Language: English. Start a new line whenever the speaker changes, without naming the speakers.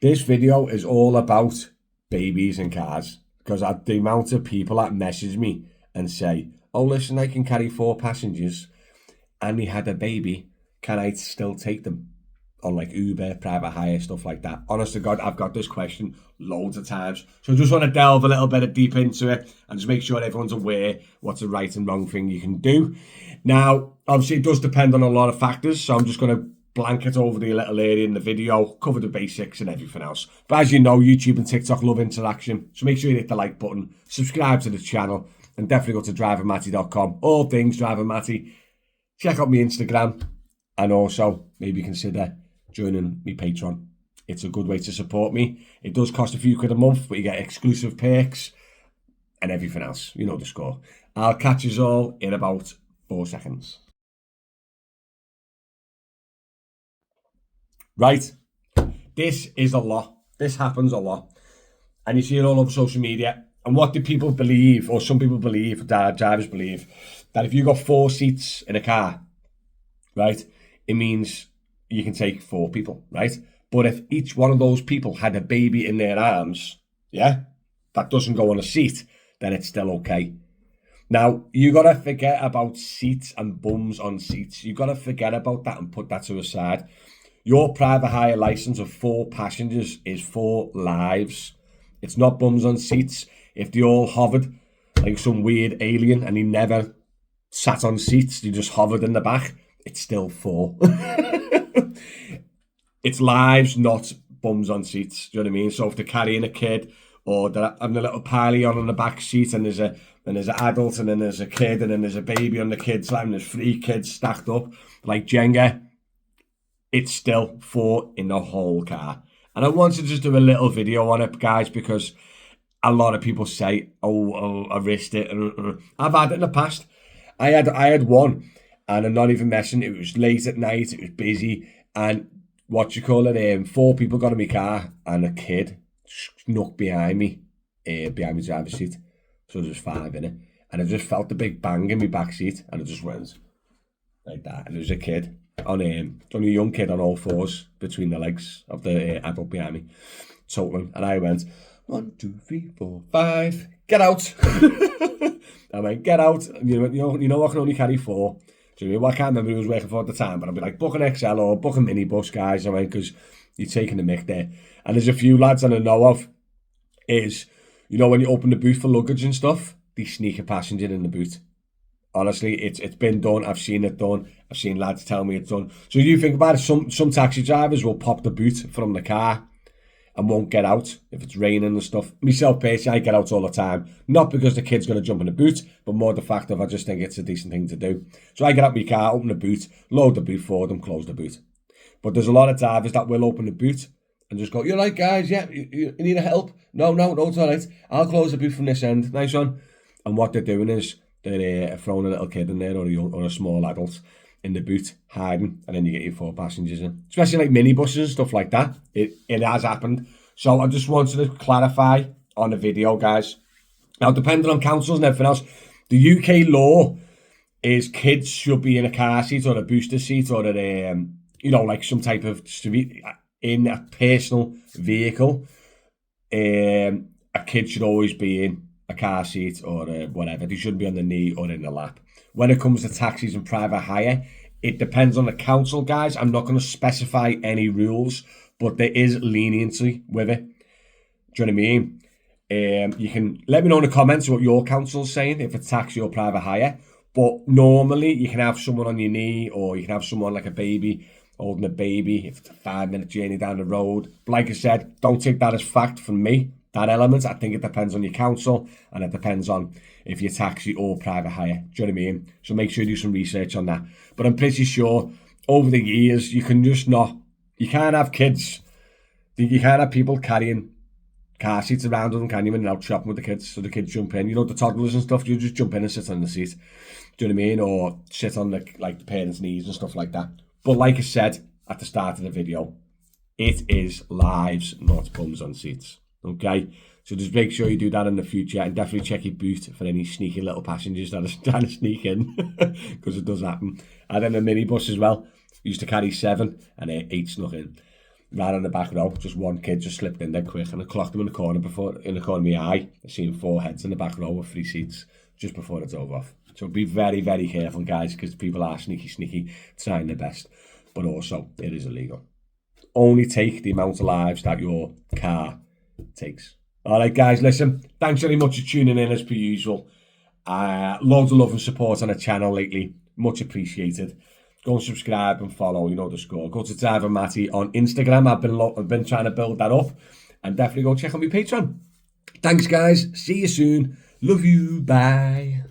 This video is all about babies and cars, because the amount of people that message me and say, oh, listen, I can carry 4 passengers and he had a baby. Can I still take them on like Uber, private hire, stuff like that? Honest to God, I've got this question loads of times. So I just want to delve a little bit deep into it and just make sure everyone's aware what's a right and wrong thing you can do. Now, obviously, it does depend on a lot of factors. So I'm just going to blanket over the little area in the video, cover the basics and everything else. But as you know, YouTube and TikTok love interaction. So make sure you hit the like button, subscribe to the channel, and definitely go to drivermatty.com. All things Driver Matty. Check out my Instagram, and also maybe consider joining me Patreon. It's a good way to support me. It does cost a few quid a month, but you get exclusive perks and everything else. You know the score. I'll catch you all in about 4 seconds. Right, this is a lot. This happens a lot. And you see it all over social media. And what do people believe, or some people believe, drivers believe, that if you got 4 seats in a car, right, it means you can take 4 people, right? But if each one of those people had a baby in their arms, yeah, that doesn't go on a seat, then it's still okay. Now, you got to forget about seats and bums on seats. You got to forget about that and put that to a side. Your private hire license of 4 passengers is 4 lives. It's not bums on seats. If they all hovered like some weird alien and he never sat on seats, they just hovered in the back, it's still 4. It's lives, not bums on seats. Do you know what I mean? So if they're carrying a kid, or they're having a little party on the back seat, and there's an adult, and then there's a kid, and then there's a baby on the kid's side, and there's 3 kids stacked up like Jenga, it's still 4 in the whole car. And I want to just do a little video on it, guys, because a lot of people say, oh, I risked it. I've had it in the past. I had one, and I'm not even messing. It was late at night. It was busy, and 4 people got in my car, and a kid snuck behind me my driver's seat. So there was 5 in it, and I just felt the big bang in my back seat, and it just went like that. And there was a kid only a young kid on all 4s between the legs of the adult behind me, totaling, and I went 1, 2, 3, 4, 5, get out. I went, get out. And you know I can only carry 4. So I can't remember who was working for at the time, but I'd be like, book an XL or book a minibus, guys. I went, because you're taking the mick there. And there's a few lads that I know of, is, when you open the boot for luggage and stuff, they sneak a passenger in the boot. Honestly, it's been done. I've seen it done. I've seen lads tell me it's done. So you think about it, some taxi drivers will pop the boot from the car and won't get out if it's raining and stuff. Myself, personally, I get out all the time. Not because the kid's going to jump in the boot, but more the fact of I just think it's a decent thing to do. So I get out my car, open the boot, load the boot for them, close the boot. But there's a lot of drivers that will open the boot and just go, you're right, guys, yeah, you need a help? No, it's all right. I'll close the boot from this end. Nice one. And what they're doing is they're throwing a little kid in there, or a small adult in the boot, hiding, and then you get your 4 passengers in. Especially like minibuses and stuff like that. It has happened. So I just wanted to clarify on the video, guys. Now, depending on councils and everything else, the UK law is kids should be in a car seat or a booster seat, or a, like some type of, in a personal vehicle. A kid should always be in a car seat or whatever. They shouldn't be on the knee or in the lap. When it comes to taxis and private hire, it depends on the council, guys. I'm not going to specify any rules, but there is leniency with it. Do you know what I mean? You can let me know in the comments what your council's saying, if it's taxi or private hire. But normally you can have someone on your knee, or you can have someone like a baby holding a baby if it's a 5-minute journey down the road. But like I said, don't take that as fact from me. That element, I think it depends on your council, and it depends on if you're taxi or private hire. Do you know what I mean? So make sure you do some research on that. But I'm pretty sure over the years, you can't have kids. You can't have people carrying car seats around them, can you, when you're out shopping with the kids, so the kids jump in. The toddlers and stuff, you just jump in and sit on the seat. Do you know what I mean? Or sit on the parents' knees and stuff like that. But like I said at the start of the video, it is lives, not bums on seats. Okay, so just make sure you do that in the future, and definitely check your boot for any sneaky little passengers that are trying to sneak in, because it does happen. And then a minibus as well. Used to carry 7 and 8 snuck in. right on the back row. Just one kid just slipped in there quick, and I clocked him in the corner of my eye. I seen 4 heads in the back row with 3 seats just before it drove off. So be very, very careful, guys, because people are sneaky, trying their best. But also, it is illegal. Only take the amount of lives that your car takes. All right, guys, listen, thanks very much for tuning in as per usual. Loads of love and support on the channel lately. Much appreciated. Go and subscribe and follow, you know the score. Go to Driver Matty on Instagram. I've been trying to build that up. And definitely go check on my Patreon. Thanks, guys. See you soon. Love you. Bye.